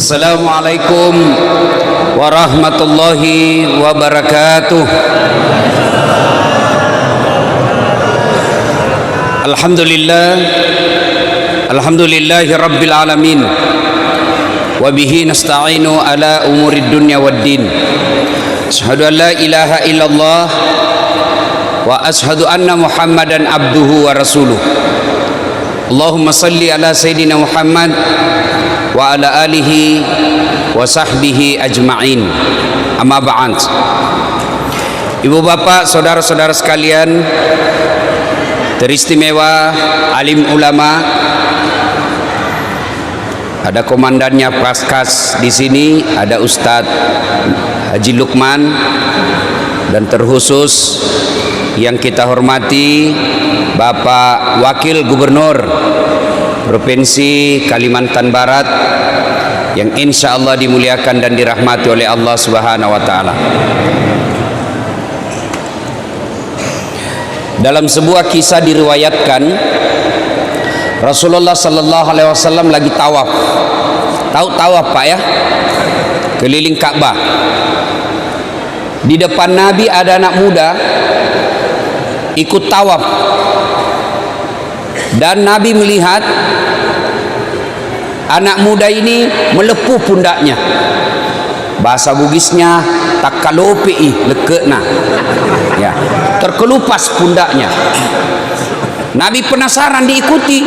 Assalamualaikum warahmatullahi wabarakatuh. Alhamdulillahi rabbil alamin. Wa bihi nasta'inu ala umurid dunya waddin. Asyhadu an la ilaha illallah wa asyhadu anna Muhammadan abduhu wa rasuluh. Allahumma salli ala sayyidina Muhammad wa ala alihi wa sahbihi ajma'in. Amma ba'd. Ibu bapak, saudara-saudara sekalian teristimewa, alim ulama, ada komandannya Paskas di sini, ada Ustadz Haji Lukman, dan terkhusus yang kita hormati Bapak Wakil Gubernur Provinsi Kalimantan Barat yang insya Allah dimuliakan dan dirahmati oleh Allah Subhanahu wa Ta'ala. Dalam sebuah kisah diriwayatkan Rasulullah Sallallahu Alaihi Wasallam lagi tawaf. Tahu tawaf Pak ya? Keliling Ka'bah. Di depan Nabi ada anak muda ikut tawaf, dan Nabi melihat anak muda ini melepuh pundaknya. Bahasa Bugisnya takalopi lekena, ya, terkelupas pundaknya. Nabi penasaran, diikuti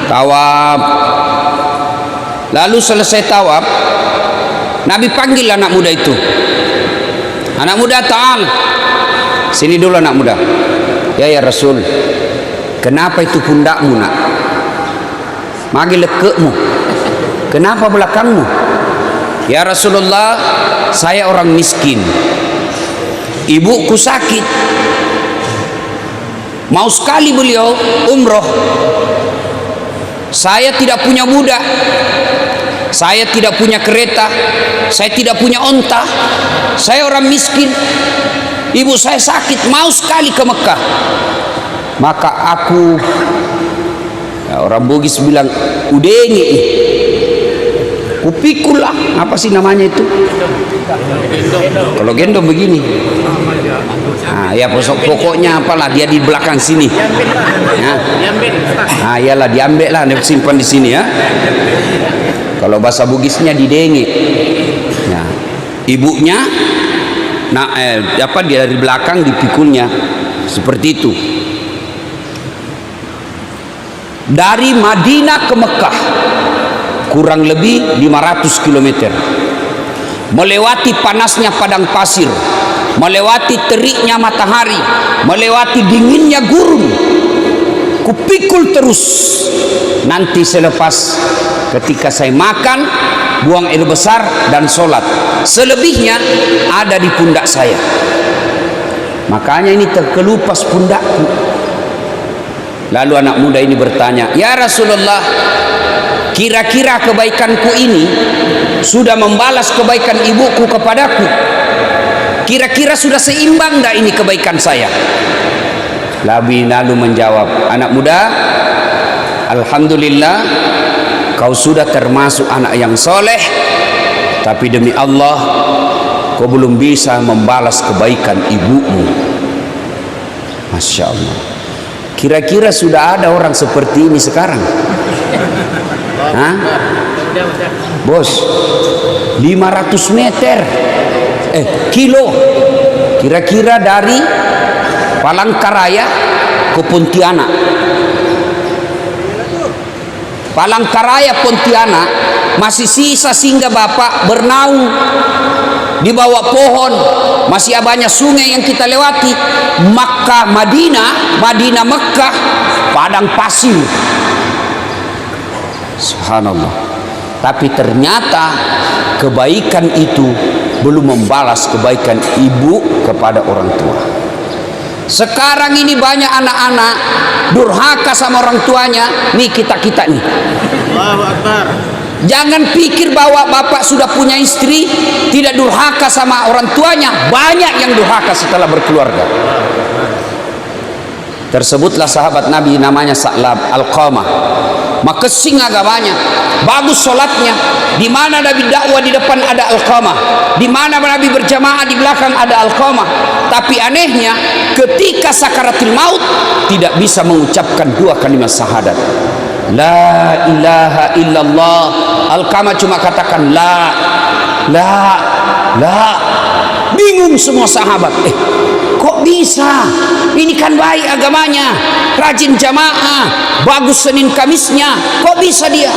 tawaf. Lalu selesai tawaf, Nabi panggil anak muda itu. Anak muda, ta'al, sini dulu anak muda. Ya Rasul, kenapa itu pundakmu nak? Magi lekekmu. Kenapa belakangmu? Ya Rasulullah, saya orang miskin, ibuku sakit, mau sekali beliau umroh. Saya tidak punya budak, saya tidak punya kereta, saya tidak punya onta, saya orang miskin, ibu saya sakit, mau sekali ke Mekah. Maka aku, ya, orang Bugis bilang udengi, kupikul lah, apa sih namanya itu? Kalau gendong begini. Nah, ya pokoknya apalah, dia di belakang sini. Ya. Ah, iyalah, diambil lah, simpan di sini ya. Kalau bahasa Bugisnya didengi. Ya. Ibunya, nah, dia dari belakang dipikulnya, seperti itu. Dari Madinah ke Mekah kurang lebih 500 km, melewati panasnya padang pasir, melewati teriknya matahari, melewati dinginnya gurun. Kupikul terus. Nanti selepas ketika saya makan, buang air besar dan sholat, selebihnya ada di pundak saya. Makanya ini terkelupas pundakku. Lalu anak muda ini bertanya, ya Rasulullah, kira-kira kebaikanku ini sudah membalas kebaikan ibuku kepadaku? Kira-kira sudah seimbang dah ini kebaikan saya? Nabi lalu menjawab, anak muda, alhamdulillah, kau sudah termasuk anak yang soleh, tapi demi Allah kau belum bisa membalas kebaikan ibumu. Masya Allah. Kira-kira sudah ada orang seperti ini sekarang? Hah? Bos, 500 meter kilo kira-kira dari Palangkaraya ke Pontianak. Palangkaraya Pontianak masih sisa singgah bapak bernaung di bawah pohon, masih banyak sungai yang kita lewati. Makkah Madinah, Madinah Mekah, padang pasir. Subhanallah. Tapi ternyata kebaikan itu belum membalas kebaikan ibu kepada orang tua. Sekarang ini banyak anak-anak durhaka sama orang tuanya. Nih kita nih. Allahu Akbar. Jangan pikir bahwa bapak sudah punya istri tidak durhaka sama orang tuanya. Banyak yang durhaka setelah berkeluarga. Tersebutlah sahabat Nabi namanya Sa'lab Alqamah. Makasing agamanya, bagus sholatnya. Di mana Nabi dakwah di depan ada Alqamah, di mana Nabi berjamaah di belakang ada Alqamah. Tapi anehnya ketika sakaratul maut tidak bisa mengucapkan dua kalimat syahadat. La ilaha illallah. Alqamah cuma katakan la. Bingung semua sahabat. Kok bisa? Ini kan baik agamanya, rajin jamaah, bagus Senin Kamisnya. Kok bisa dia?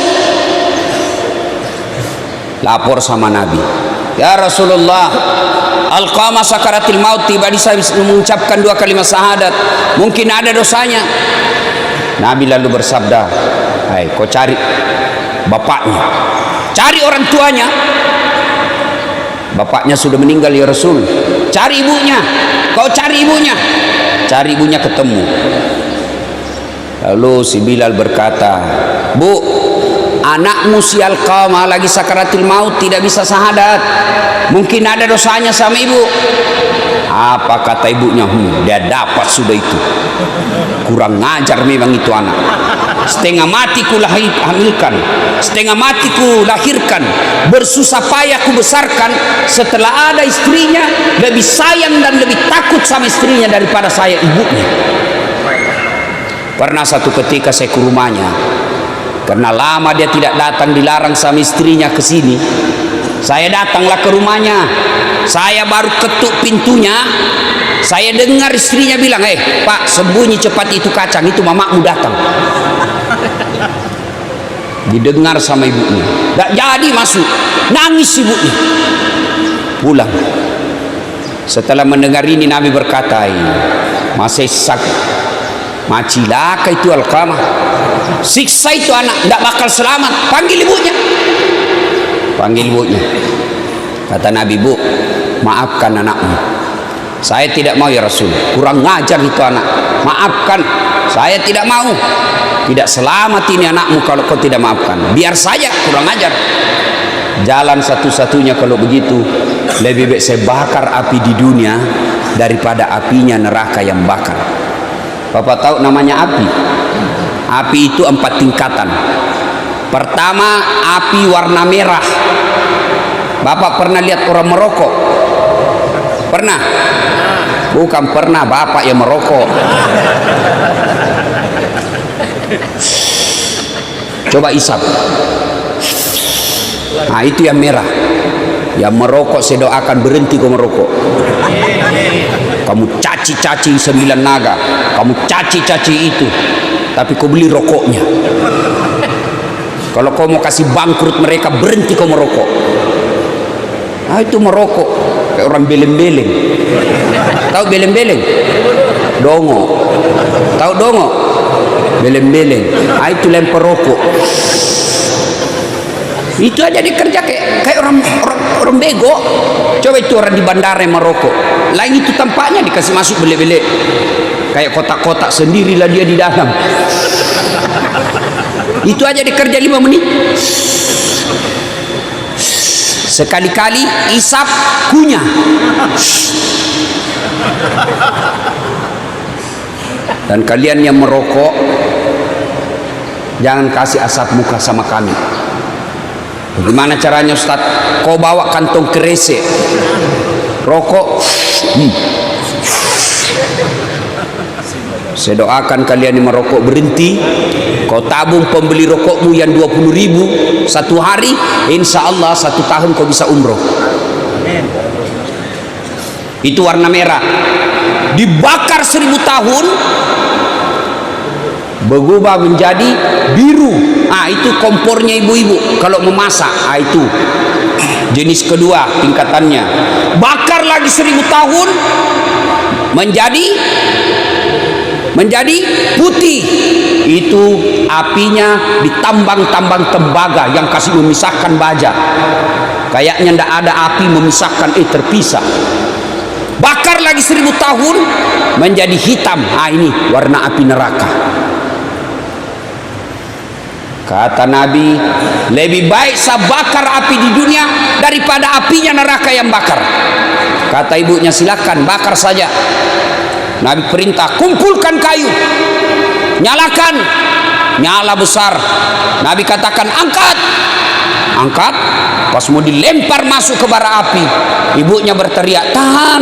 Lapor sama Nabi. Ya Rasulullah, Alqamah sakaratil maut tiba bisa mengucapkan dua kalimat syahadat. Mungkin ada dosanya. Nabi lalu bersabda, "Hai, kau cari bapaknya, cari orang tuanya." Bapaknya sudah meninggal ya Rasul. Cari ibunya. Kau cari ibunya. Cari ibunya ketemu. Lalu si Bilal berkata, "Bu, anakmu si Alqamah lagi sakaratul maut, tidak bisa syahadat. Mungkin ada dosanya sama ibu." Apa kata ibunya? Dia dapat sudah itu. Kurang ngajar memang itu anak. Setengah mati ku hamilkan, setengah mati ku lahirkan, bersusah payah ku besarkan. Setelah ada istrinya, lebih sayang dan lebih takut sama istrinya daripada saya ibunya. Pernah satu ketika saya ke rumahnya, karena lama dia tidak datang, dilarang sama istrinya ke sini. Saya datanglah ke rumahnya. Saya baru ketuk pintunya, saya dengar istrinya bilang, Pak, sembunyi cepat itu kacang, itu mamamu datang." Didengar sama ibunya, tak jadi masuk, nangis ibunya. Pulang. Setelah mendengar ini Nabi berkata, "Masih macilaka itu Alqamah, siksa itu anak, tidak bakal selamat. Panggil ibunya." Panggil ibunya. Kata Nabi, "Bu, maafkan anakmu. Saya tidak mau ya Rasul, kurang ngajar itu anak. Maafkan, saya tidak mau. Tidak selamat ini anakmu kalau kau tidak maafkan. Biar saja, kurang ajar." Jalan satu-satunya kalau begitu, lebih baik saya bakar api di dunia daripada apinya neraka yang bakar. Bapak tahu namanya api? Api itu 4 tingkatan. Pertama, api warna merah. Bapak pernah lihat orang merokok? Pernah? Bukan pernah, bapak yang merokok. Coba isap. Nah, itu yang merah. Yang merokok saya doakan berhenti kau merokok. Kamu caci-caci 9 naga, kamu caci-caci itu, tapi kau beli rokoknya. Kalau kau mau kasih bangkrut mereka, berhenti kau merokok. Nah, itu merokok kayak orang beleng-beleng. Tahu beleng-beleng? Dongo. Tahu dongo? Beleng-beleng. Ah, itu lempar rokok. Itu aja dikerja kayak orang bego. Coba itu orang di bandara yang merokok. Lain itu tampaknya dikasih masuk bele-bele. Kayak kotak-kotak sendirilah dia di dalam. Itu aja dikerja 5 menit. Sekali-kali isap kunyah. Dan kalian yang merokok, jangan kasih asap muka sama kami. Bagaimana caranya Ustaz? Kau bawa kantong kresek, rokok. Saya doakan kalian yang merokok berhenti. Kau tabung pembeli rokokmu yang 20.000 satu hari, insya Allah 1 tahun kau bisa umroh. Itu warna merah. Dibakar 1000 tahun, berubah menjadi biru. Ah, itu kompornya ibu-ibu kalau memasak. Ah, itu jenis kedua tingkatannya. Bakar lagi 1000 tahun menjadi putih. Itu apinya ditambang-tambang tembaga yang kasih memisahkan baja. Kayaknya ndak ada api memisahkan, terpisah. Bakar lagi 1000 tahun menjadi hitam. Ah, ini warna api neraka. Kata Nabi, lebih baik saya bakar api di dunia daripada apinya neraka yang bakar. Kata ibunya, silakan bakar saja. Nabi perintah, kumpulkan kayu, nyalakan, nyala besar. Nabi katakan, angkat, angkat. Pas mau dilempar masuk ke bara api, ibunya berteriak, tahan,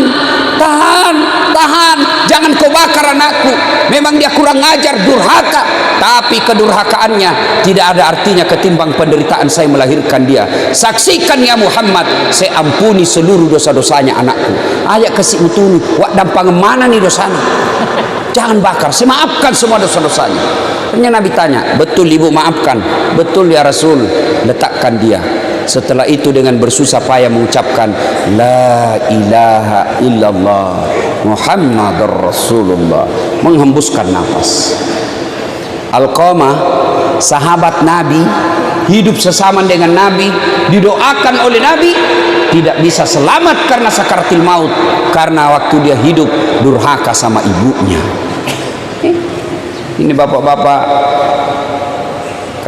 tahan, tahan, jangan kau bakar anakku. Memang dia kurang ajar, durhaka, tapi kedurhakaannya tidak ada artinya ketimbang penderitaan saya melahirkan dia. Saksikan ya Muhammad, saya ampuni seluruh dosa-dosanya anakku. Ayat kasih utuni, wak dampang mana nih dosanya? Jangan bakar, saya maafkan semua dosa-dosanya. Hanya Nabi tanya, betul ibu maafkan? Betul ya Rasul. Letakkan dia. Setelah itu dengan bersusah payah mengucapkan La ilaha illallah Muhammadur Rasulullah, menghembuskan nafas. Alqamah, sahabat Nabi, hidup sesama dengan Nabi, didoakan oleh Nabi, tidak bisa selamat karena sakaratil maut, karena waktu dia hidup durhaka sama ibunya. Ini bapak-bapak,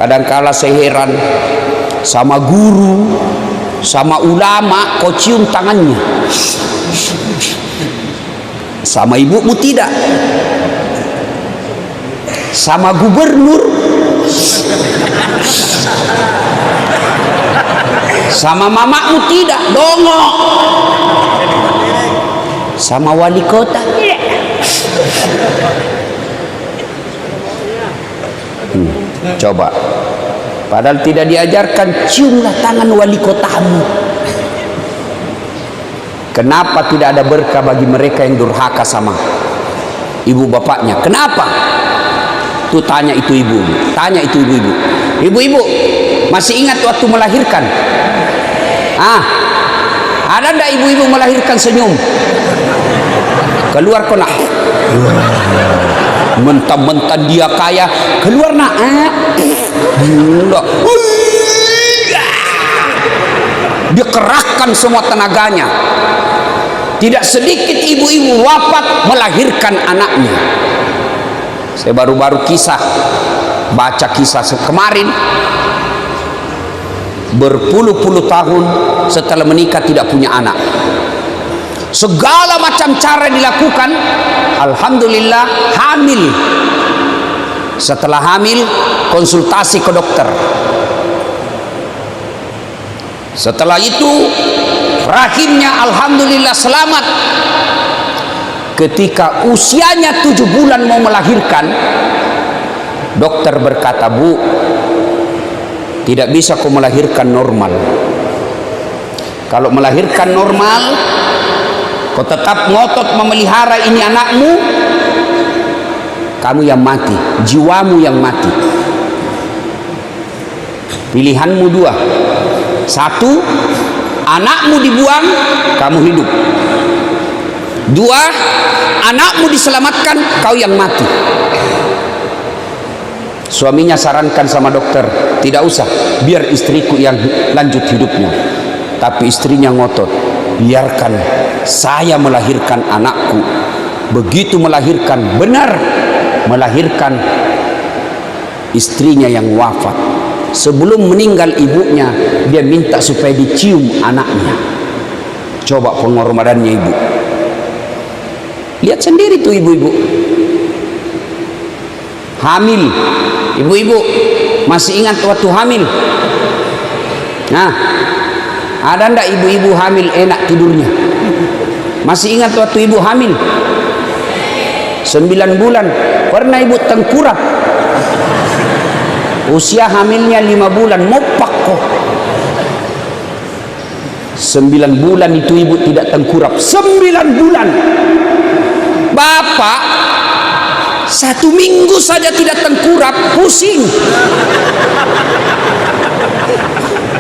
kadangkala saya heran sama guru, sama ulama, kau cium tangannya, sama ibumu tidak, sama gubernur, sama mamamu tidak, dongok, sama wali kota tidak. Coba, padahal tidak diajarkan, ciumlah tangan wali kotamu. Kenapa tidak ada berkah bagi mereka yang durhaka sama ibu bapaknya? Kenapa? Tuh tanya itu ibu, tanya itu ibu-ibu. Ibu-ibu masih ingat waktu melahirkan? Ada ndak ibu-ibu melahirkan senyum? Keluar kok nak, mentah-mentah dia kaya, keluar nak, dia kerahkan semua tenaganya. Tidak sedikit ibu-ibu wafat melahirkan anaknya. Saya baru-baru baca kisah kemarin, berpuluh-puluh tahun setelah menikah tidak punya anak. Segala macam cara dilakukan, alhamdulillah hamil. Setelah hamil, konsultasi ke dokter. Setelah itu rahimnya alhamdulillah selamat. Ketika usianya 7 bulan mau melahirkan, dokter berkata, Bu, tidak bisa kau melahirkan normal. Kalau melahirkan normal, kau tetap ngotot memelihara ini anakmu, kamu yang mati, jiwamu yang mati. Pilihanmu dua. Satu, anakmu dibuang, kamu hidup. Dua, anakmu diselamatkan, kau yang mati. Suaminya sarankan sama dokter, tidak usah, biar istriku yang lanjut hidupnya. Tapi istrinya ngotot, biarkan saya melahirkan anakku. Begitu melahirkan, benar melahirkan, istrinya yang wafat. Sebelum meninggal ibunya, dia minta supaya dicium anaknya. Coba pengorbanannya ibu. Lihat sendiri tuh ibu-ibu hamil. Ibu-ibu masih ingat waktu hamil? Nah, ada ndak ibu-ibu hamil enak tidurnya? Masih ingat waktu ibu hamil? 9 bulan. Pernah ibu tengkurap? Usia hamilnya 5 bulan, mopak kok. 9 bulan itu ibu tidak tengkurap. 9 bulan. Bapak 1 minggu saja tidak tengkurap, pusing.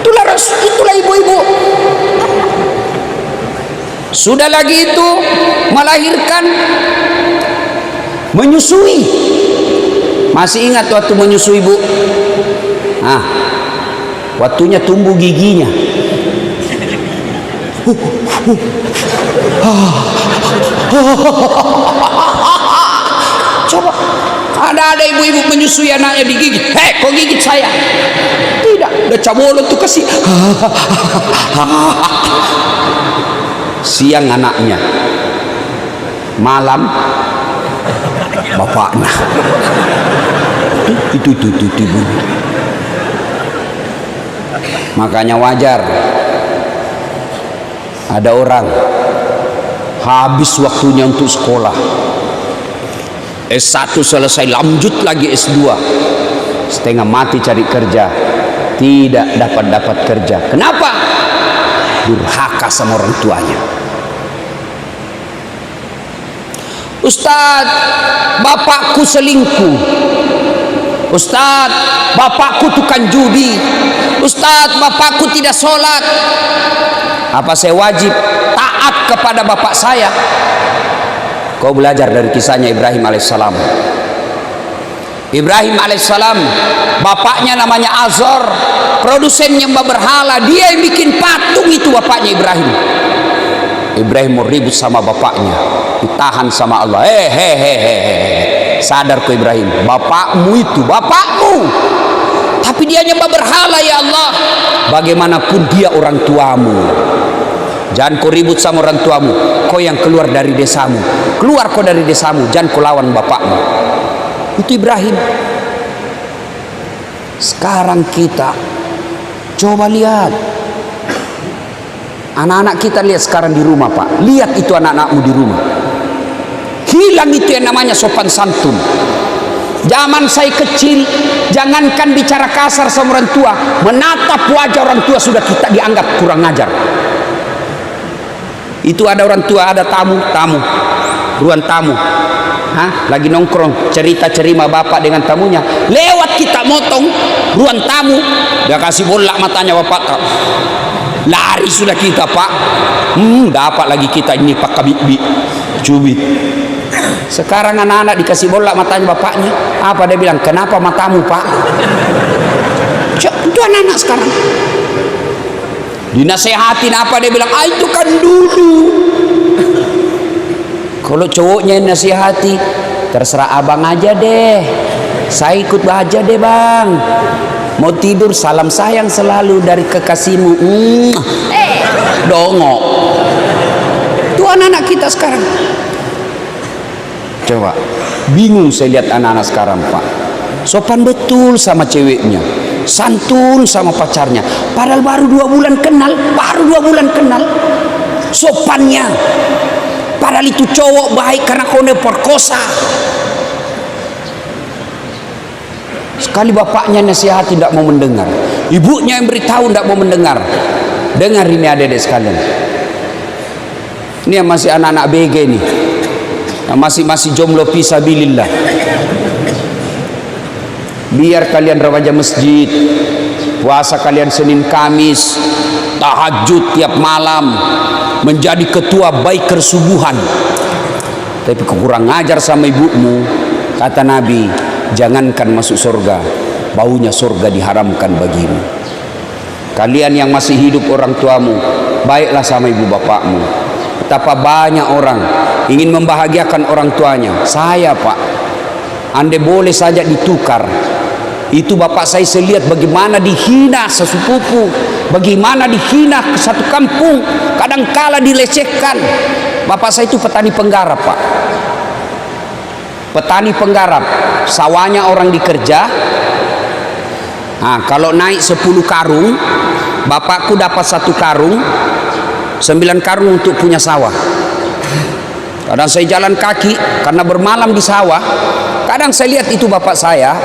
Itulah ibu-ibu. Sudah lagi itu melahirkan, menyusui. Masih ingat waktu menyusui ibu? Waktunya tumbuh giginya. Coba ada ibu-ibu menyusui anaknya digigit. Kok gigit saya? Tidak, udah cabolon tuh kasih. Siang anaknya, malam bapaknya. Itu. Makanya wajar ada orang habis waktunya untuk sekolah, S1 selesai, lanjut lagi S2, setengah mati cari kerja, tidak dapat kerja. Kenapa? Durhaka sama orang tuanya. Ustaz, bapakku selingkuh. Ustaz, bapakku tukang judi. Ustaz, bapakku tidak sholat. Apa saya wajib taat kepada bapak saya? Kau belajar dari kisahnya Ibrahim alaihissalam. Ibrahim alaihissalam, bapaknya namanya Azor, produsen nyembah berhala, dia yang bikin patung itu bapaknya Ibrahim. Ibrahim mau ribut sama bapaknya, ditahan sama Allah. Sadar ke Ibrahim, bapakmu itu bapakmu, tapi dia nyembah berhala ya Allah. Bagaimanapun dia orang tuamu. Jangan kau ribut sama orang tuamu. Kau yang keluar dari desamu, keluar kau dari desamu, jangan kau lawan bapakmu. Itu Ibrahim. Sekarang kita coba lihat anak-anak kita, lihat sekarang di rumah Pak, lihat itu anak-anakmu di rumah, hilang itu yang namanya sopan santun. Zaman saya kecil, jangankan bicara kasar sama orang tua, menatap wajah orang tua sudah kita dianggap kurang ajar. Itu ada orang tua, ada tamu, ruang tamu, lagi nongkrong, cerita-cerima bapak dengan tamunya, lewat kita motong ruang tamu, dia kasih bola matanya bapak, lari sudah kita Pak. Dapat lagi kita ini Pak Kabibi cubit. Sekarang anak-anak dikasih bola matanya bapaknya, apa dia bilang? Kenapa matamu Pak? Itu anak-anak sekarang dinasehatin, apa dia bilang? Itu kan dulu. Kalau cowoknya yang nasihati, terserah abang aja deh, saya ikut aja deh bang, mau tidur salam sayang selalu dari kekasihmu. Dongok. Itu anak-anak kita sekarang. Coba, bingung saya lihat anak-anak sekarang Pak. Sopan betul sama ceweknya, santun sama pacarnya, padahal baru 2 bulan kenal, sopannya. Padahal itu cowok baik karena kau perkosa. Sekali bapaknya nasihat tidak mau mendengar, ibunya yang beritahu tidak mau mendengar. Dengar ini adik-adik sekalian, ini yang masih anak-anak BG nih, yang masih jomblo fisabilillah. Biar kalian remaja masjid, puasa kalian Senin Kamis, tahajud tiap malam, menjadi ketua biker subuhan, tapi kurang ajar sama ibumu. Kata Nabi, jangankan masuk surga, baunya surga diharamkan bagimu. Kalian yang masih hidup orang tuamu, baiklah sama ibu bapakmu. Betapa banyak orang ingin membahagiakan orang tuanya. Saya Pak, andai boleh saja ditukar, itu bapak saya lihat bagaimana dihina sesepupu, bagaimana dihina satu kampung, kadangkala dilecehkan. Bapak saya itu petani penggarap Pak, petani penggarap, sawahnya orang dikerja. Kalau naik 10 karung, bapakku dapat 1 karung, 9 karung untuk punya sawah. Kadang saya jalan kaki karena bermalam di sawah, kadang saya lihat itu bapak saya.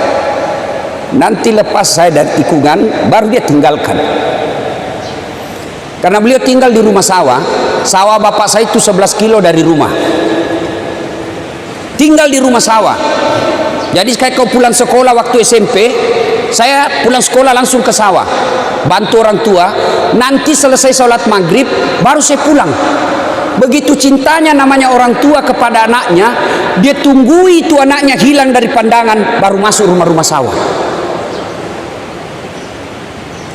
Nanti lepas saya dari tikungan, baru dia tinggalkan. Karena beliau tinggal di rumah sawah, sawah bapak saya itu 11 kilo dari rumah. Tinggal di rumah sawah. Jadi kayak kau pulang sekolah waktu SMP, saya pulang sekolah langsung ke sawah, bantu orang tua. Nanti selesai sholat maghrib, baru saya pulang. Begitu cintanya namanya orang tua kepada anaknya, dia tunggu itu anaknya hilang dari pandangan, baru masuk rumah-rumah sawah.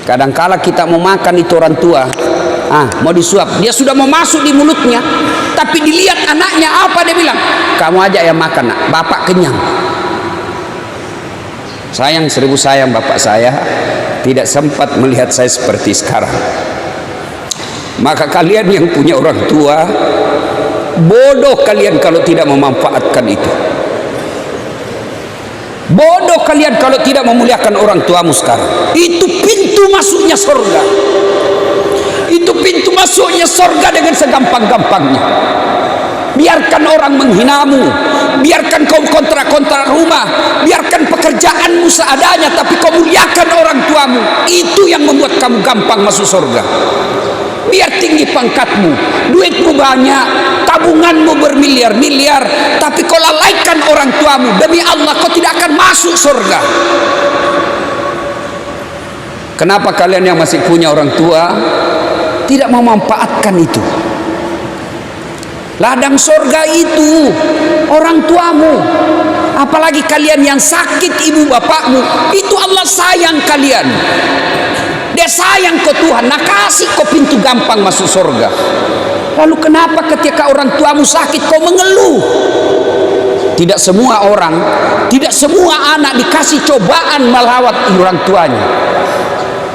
Kadangkala kita mau makan itu orang tua, mau disuap, dia sudah mau masuk di mulutnya, tapi dilihat anaknya, apa dia bilang? Kamu aja yang makan nak, bapak kenyang. Sayang, 1000 sayang bapak saya tidak sempat melihat saya seperti sekarang. Maka kalian yang punya orang tua, bodoh kalian kalau tidak memanfaatkan itu. Bodoh kalian kalau tidak memuliakan orang tuamu sekarang. Itu pintu masuknya surga. Itu pintu masuknya surga dengan segampang-gampangnya. Biarkan orang menghinamu, biarkan kau kontrak-kontrak rumah, biarkan pekerjaanmu seadanya, tapi kau muliakan orang tuamu. Itu yang membuat kamu gampang masuk surga. Biar tinggi pangkatmu, duitmu banyak, tabunganmu bermiliar-miliar, tapi kau lalaikan orang tuamu, demi Allah kau tidak akan masuk surga. Kenapa kalian yang masih punya orang tua tidak memanfaatkan itu? Ladang surga itu orang tuamu. Apalagi kalian yang sakit ibu bapakmu, itu Allah sayang kalian. Dia sayang kau Tuhan, nah kasih kau pintu gampang masuk surga. Lalu kenapa ketika orang tuamu sakit kau mengeluh? Tidak semua orang, tidak semua anak dikasih cobaan melawat orang tuanya.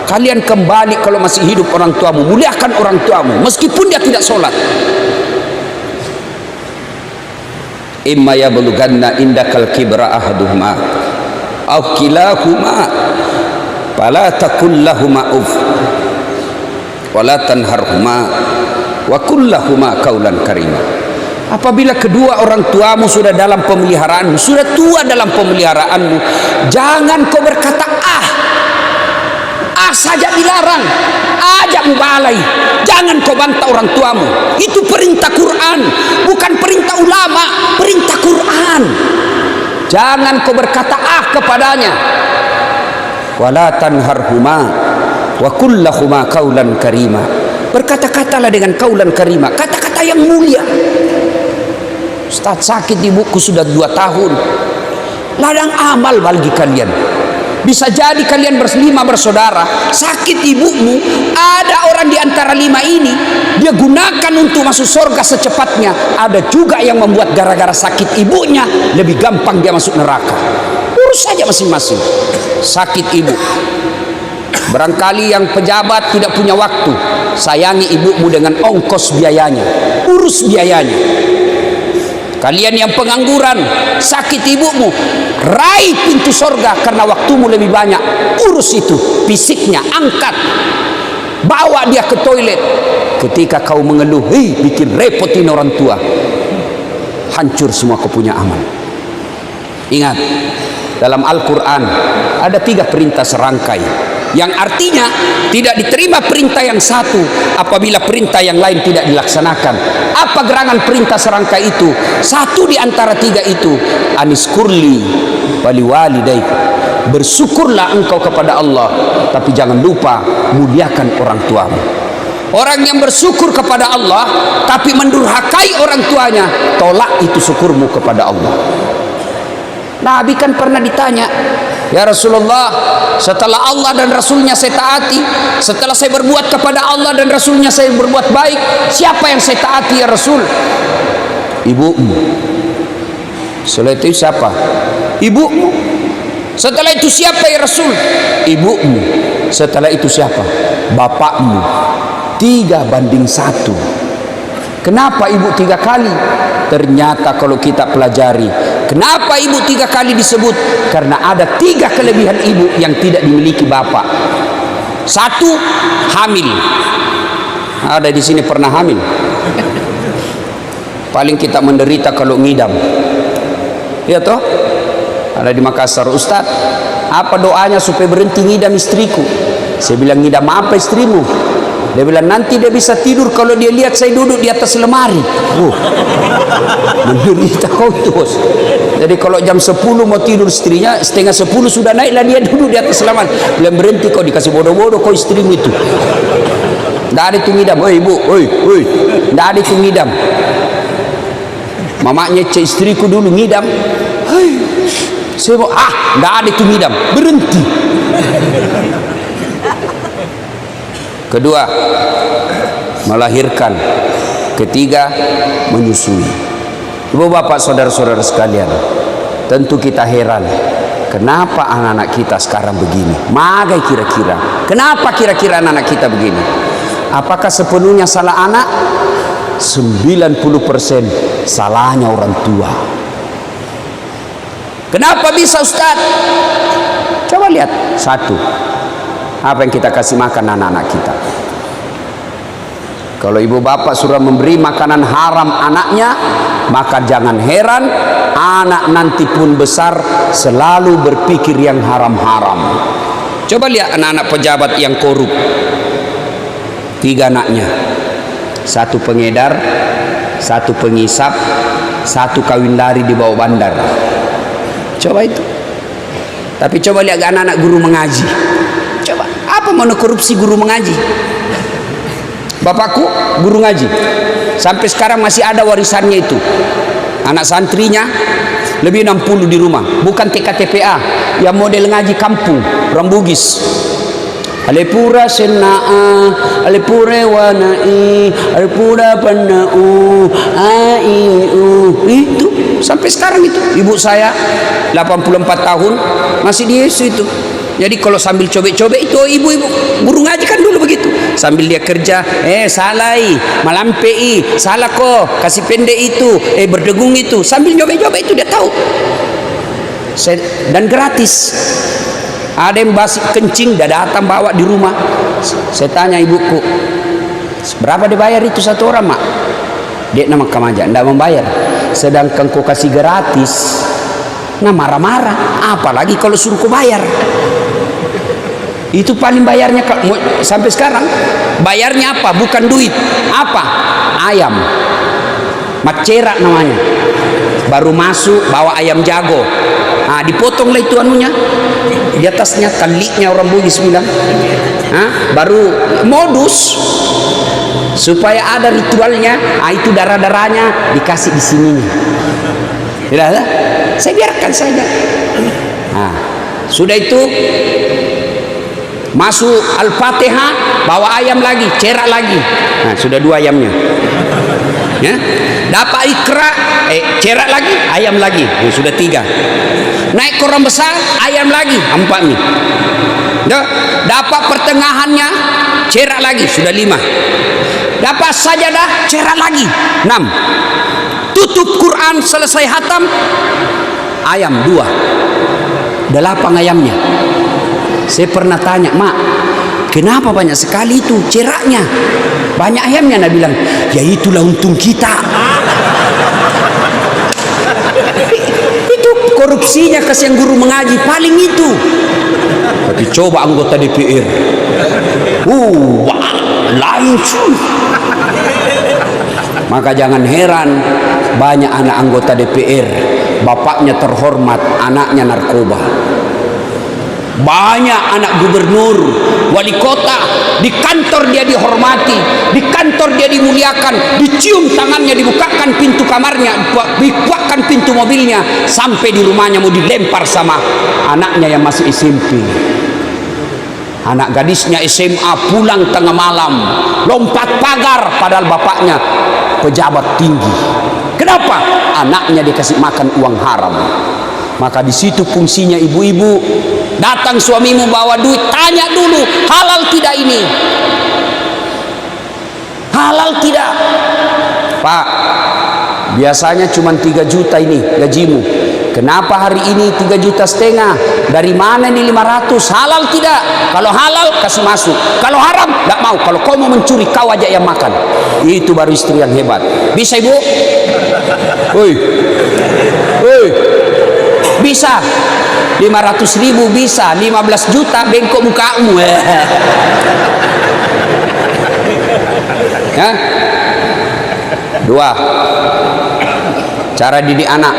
Kalian kembali kalau masih hidup orang tuamu, muliakan orang tuamu meskipun dia tidak sholat. Imma yablughanna indakal kibra ahaduhuma aw kilahuma fala taqul lahumā uff wa la tanharhumā wa qul lahumā qawlan karīmā. Apabila kedua orang tuamu sudah dalam pemeliharaanmu, sudah tua dalam pemeliharaanmu, jangan kau berkata saja dilarang, ajak mubalai. Jangan kau bantah orang tuamu. Itu perintah Quran, bukan perintah ulama, perintah Quran. Jangan kau berkata kepadanya. Wala tanharhuma wa qul lahumā qawlan karīmā. Berkata-katalah dengan kaulan karima, kata-kata yang mulia. Ustaz, sakit ibuku sudah 2 tahun. Ladang amal bagi kalian. Bisa jadi kalian berlima bersaudara, sakit ibumu, ada orang di antara 5 ini dia gunakan untuk masuk surga secepatnya. Ada juga yang membuat gara-gara sakit ibunya lebih gampang dia masuk neraka. Urus saja masing-masing. Sakit ibu, barangkali yang pejabat tidak punya waktu, sayangi ibumu dengan ongkos biayanya, urus biayanya. Kalian yang pengangguran, sakit ibumu, raih pintu surga karena waktumu lebih banyak. Urus itu, fisiknya, angkat, bawa dia ke toilet. Ketika kau mengeluh, bikin repotin orang tua, hancur semua kau punya amal. Ingat, dalam Al-Quran ada 3 perintah serangkai, yang artinya tidak diterima perintah yang satu apabila perintah yang lain tidak dilaksanakan. Apa gerangan perintah serangkai itu? Satu di antara 3 itu, aniskurli wali walidaik, bersyukurlah engkau kepada Allah, tapi jangan lupa muliakan orang tuamu. Orang yang bersyukur kepada Allah tapi mendurhakai orang tuanya, tolak itu syukurmu kepada Allah. Nabi kan pernah ditanya, ya Rasulullah, setelah Allah dan Rasulnya saya taati, setelah saya berbuat kepada Allah dan Rasulnya saya berbuat baik, siapa yang saya taati ya Rasul? Ibumu. Setelah itu siapa? Ibumu. Setelah itu siapa ya Rasul? Ibumu. Setelah itu siapa? Bapakmu. 3:1. Kenapa ibu 3 kali? Ternyata kalau kita pelajari, kenapa ibu 3 kali disebut? Karena ada 3 kelebihan ibu yang tidak dimiliki bapak. 1, hamil. Ada di sini pernah hamil? Paling kita menderita kalau ngidam. Ya toh? Ada di Makassar, Ustaz, apa doanya supaya berhenti ngidam istriku? Saya bilang, ngidam apa istrimu? Dia bilang, nanti dia bisa tidur kalau dia lihat saya duduk di atas lemari. Menderita kau terus. Jadi kalau jam 10 mau tidur istrinya, setengah 10 sudah naiklah dia duduk di atas lemari. Bilang, berhenti kau, dikasih bodoh-bodoh kau istrimu itu. Tidak ada itu ngidam. Oi ibu, oi. Tidak ada itu ngidam. Mamanya cek istriku dulu ngidam. Saya mau, tidak ada itu ngidam. Berhenti. Kedua, melahirkan. Ketiga, menyusui. Ibu bapak saudara-saudara sekalian, tentu kita heran, kenapa anak-anak kita sekarang begini? Magai kira-kira, kenapa kira-kira anak-anak kita begini? Apakah sepenuhnya salah anak? 90% salahnya orang tua. Kenapa bisa Ustaz? Coba lihat. Satu, apa yang kita kasih makan anak-anak kita. Kalau ibu bapak sudah memberi makanan haram anaknya, maka jangan heran anak nanti pun besar selalu berpikir yang haram-haram. Coba lihat anak-anak pejabat yang korup. 3 anaknya, 1 pengedar, 1 pengisap, 1 kawin lari di bawah bandar. Coba itu. Tapi coba lihat anak-anak guru mengaji. Coba, apa mau korupsi guru mengaji? Bapakku guru ngaji, sampai sekarang masih ada warisannya itu. Anak santrinya lebih 60 di rumah, bukan TKTPA, yang model ngaji kampung, orang Bugis. Alepura senaa, alepure wanai, alepura panau, aiu. Itu sampai sekarang itu. Ibu saya 84 tahun masih di Yesus itu. Jadi kalau sambil cobek-cobek itu ibu-ibu guru ngaji kan dulu begitu. Sambil dia kerja, salai, malampei, salah kok, kasih pendek itu, berdegung itu. Sambil cobek-cobek itu dia tahu. Dan gratis. Ada yang basi kencing, dia datang bawa di rumah. Saya tanya ibuku, berapa dibayar itu 1 orang, mak? Dia nama kamaja, tidak membayar. Sedangkan kau kasih gratis, nah marah-marah. Apalagi kalau suruh kau bayar. Itu paling bayarnya sampai sekarang. Bayarnya apa? Bukan duit. Apa? Ayam. Macera namanya. Baru masuk bawa ayam jago. Nah, dipotonglah itu anunya. Di atasnya taliknya orang Bugis bilang. Baru modus supaya ada ritualnya. Itu darah-darahnya dikasih di sininya. Tidak ada? Saya biarkan saja. Nah, sudah itu masuk Al-Fatihah, bawa ayam lagi, cerak lagi. Nah, sudah 2 ayamnya. Ya. Dapat Iqra, cerak lagi, ayam lagi. Nah, sudah 3. Naik ke orang besar, ayam lagi, 4 nih. Dapat pertengahannya, cerak lagi, sudah 5. Dapat sajadah, cerak lagi, 6. Tutup Quran selesai hatam, ayam 2. 8 ayamnya. Saya pernah tanya, mak, kenapa banyak sekali itu ceraknya, banyak ayamnya? Nah bilang, ya itulah untung kita. Itu korupsinya kasihan guru mengaji paling itu. Tapi coba anggota DPR, lain cuy. Maka jangan heran banyak anak anggota DPR, bapaknya terhormat, anaknya narkoba. Banyak anak gubernur, wali kota, di kantor dia dihormati, di kantor dia dimuliakan, dicium tangannya, dibukakan pintu kamarnya, dibukakan pintu mobilnya, sampai di rumahnya mau dilempar sama anaknya yang masih SMP. Anak gadisnya SMA pulang tengah malam, lompat pagar, padahal bapaknya pejabat tinggi. Kenapa? Anaknya dikasih makan uang haram. Maka di situ fungsinya ibu-ibu. Datang suamimu bawa duit, tanya dulu, halal tidak ini? Halal tidak? Pak, biasanya cuma 3 juta ini gajimu. Kenapa hari ini 3,5 juta? Dari mana ini 500? Halal tidak? Kalau halal kasih masuk. Kalau haram tidak mau. Kalau kau mau mencuri, kau aja yang makan. Itu baru istri yang hebat. Bisa ibu? Woi, woi. Bisa 500.000, bisa 15 juta, bengkok mukamu. Ya? 2, cara didik anak.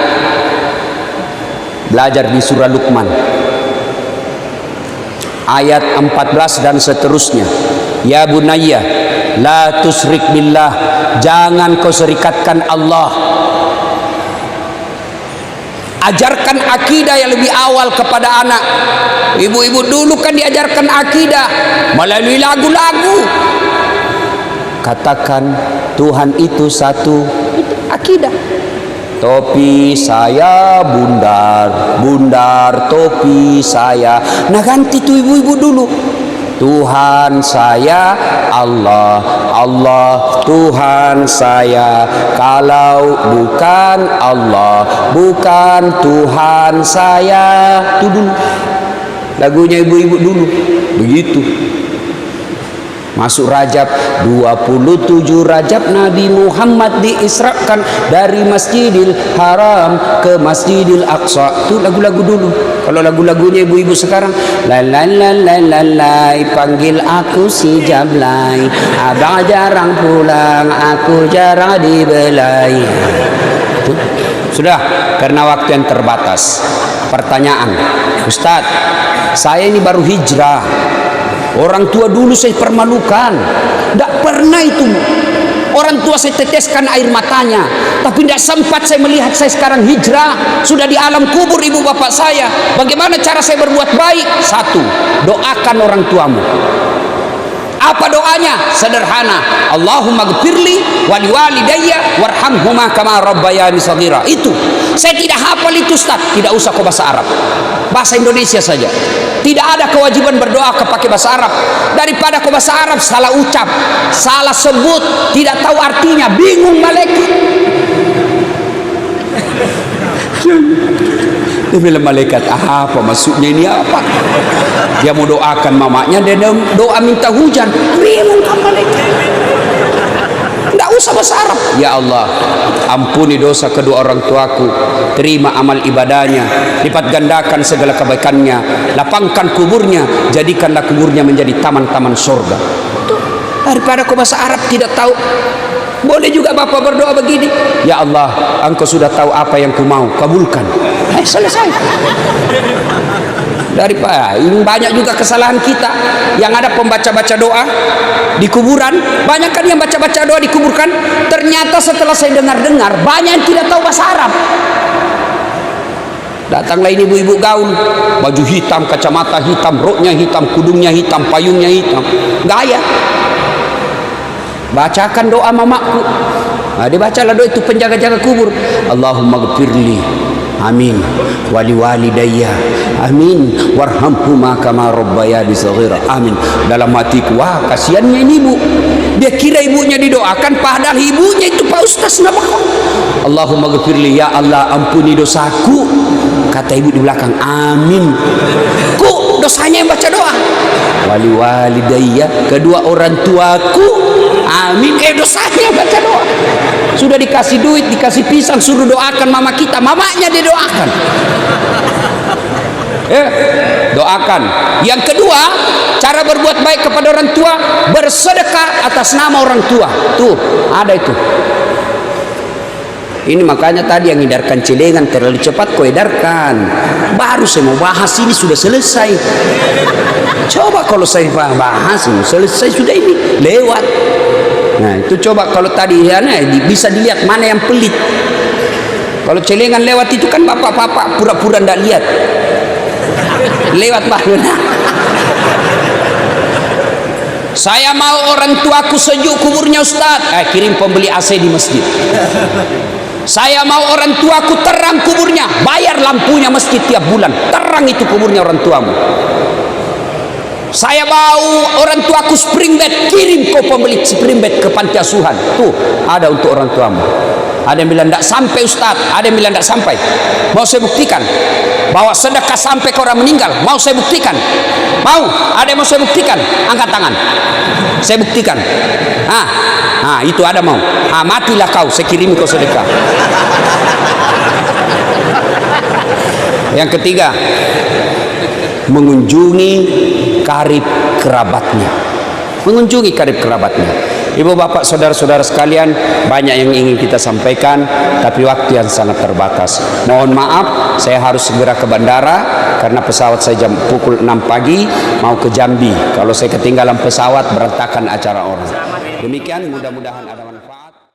Belajar di surah Luqman ayat 14 dan seterusnya. Ya bunayya la tusyrik billah, jangan kau serikatkan Allah. Ajarkan akidah yang lebih awal kepada anak. Ibu-ibu dulu kan diajarkan akidah melalui lagu-lagu. Katakan Tuhan itu satu, itu akidah. Topi saya bundar, bundar topi saya. Nah ganti tuh ibu-ibu dulu. Tuhan saya Allah, Allah Tuhan saya. Kalau bukan Allah, bukan Tuhan saya. Itu dulu lagunya ibu-ibu dulu begitu. Masuk Rajab, 27 Rajab Nabi Muhammad diisrakan dari Masjidil Haram ke Masjidil Aqsa. Itu lagu-lagu dulu. Kalau lagu-lagunya ibu-ibu sekarang, la la la la la la, panggil aku si Jablay, abang jarang pulang, aku jarang dibelai. Itu sudah, karena waktu yang terbatas. Pertanyaan, Ustaz, saya ini baru hijrah. Orang tua dulu saya permalukan, tidak pernah itu. Orang tua saya teteskan air matanya, tapi tidak sempat saya melihat saya sekarang hijrah. Sudah di alam kubur ibu bapak saya. Bagaimana cara saya berbuat baik? Satu, doakan orang tuamu. Apa doanya? Sederhana, Allahumma gfirli wali walidayya warhamhuma kama rabbayani shaghira. Itu saya tidak hafal itu Ustaz. Tidak usah kau bahasa Arab, bahasa Indonesia saja. Tidak ada kewajiban berdoa pakai bahasa Arab. Daripada kau bahasa Arab salah ucap, salah sebut, tidak tahu artinya, bingung malaikat. Dia bilang malaikat, apa maksudnya ini apa? Dia mau doakan mamanya, dia doa minta hujan. Bingung kan malaikat. Tidak usah bahasa Arab. Ya Allah, ampuni dosa kedua orang tuaku, terima amal ibadahnya, lipat gandakan segala kebaikannya, lapangkan kuburnya, jadikanlah kuburnya menjadi taman-taman surga. Daripada kau bahasa Arab tidak tahu. Boleh juga bapak berdoa begini, ya Allah, engkau sudah tahu apa yang ku mau, kabulkan. Selesai. Daripada ini banyak juga kesalahan kita yang ada pembaca-baca doa di kuburan. Banyak kan yang baca-baca doa di kuburan. Ternyata setelah saya dengar-dengar, banyak yang tidak tahu bahasa Arab. Datanglah ini ibu-ibu gaul, baju hitam, kacamata hitam, roknya hitam, kudungnya hitam, payungnya hitam, gaya. Bacakan doa mamaku. Nah, dibacalah doa itu penjaga-jaga kubur. Allahumma gfirli, amin, wali walidayya, amin, warhamhuma kama rabbayani shaghira, amin. Dalam hatiku, wah kasihannya ini ibu. Dia kira ibunya didoakan, padahal ibunya itu Pak Ustaz nabak. Allahumma gfirli, ya Allah ampuni dosaku. Kata ibu di belakang, amin. Ku dosanya yang baca doa. Wali walidayya, kedua orang tuaku, amin. Dosanya yang baca doa. Sudah dikasih duit, dikasih pisang, suruh doakan mama kita, mamanya dia doakan. Doakan. Yang kedua, cara berbuat baik kepada orang tua, bersedekah atas nama orang tua. Tuh, ada itu. Ini makanya tadi yang edarkan celengan terlalu cepat kau edarkan. Baru saya mau bahas ini sudah selesai. Coba kalau saya bahas ini selesai sudah, ini lewat. Nah itu coba kalau tadi ya, bisa dilihat mana yang pelit. Kalau celengan lewat itu kan bapak-bapak pura-pura ndak lihat. Lewat baru. Saya mau orang tuaku sejuk kuburnya Ustaz. Kirim pembeli AC di masjid. Saya mau orang tuaku terang kuburnya, bayar lampunya masjid tiap bulan, terang itu kuburnya orang tuamu. Saya mau orang tuaku spring bed, kirim kau pembeli spring bed ke panti asuhan. Tuh ada untuk orang tuamu. Ada yang bilang tidak sampai Ustaz, ada yang bilang tidak sampai. Mau saya buktikan bahwa sedekah sampai ke orang meninggal? Mau saya buktikan? Mau? Ada yang mau saya buktikan? Angkat tangan. Saya buktikan. Itu ada mau. Matilah kau, saya kirim kau sedekah. Yang ketiga, mengunjungi karib kerabatnya. Mengunjungi karib kerabatnya. Ibu bapak saudara-saudara sekalian, banyak yang ingin kita sampaikan, tapi waktu yang sangat terbatas. Mohon maaf, saya harus segera ke bandara karena pesawat saya jam pukul 6 pagi mau ke Jambi. Kalau saya ketinggalan pesawat, berantakan acara orang. Demikian, mudah-mudahan ada manfaat.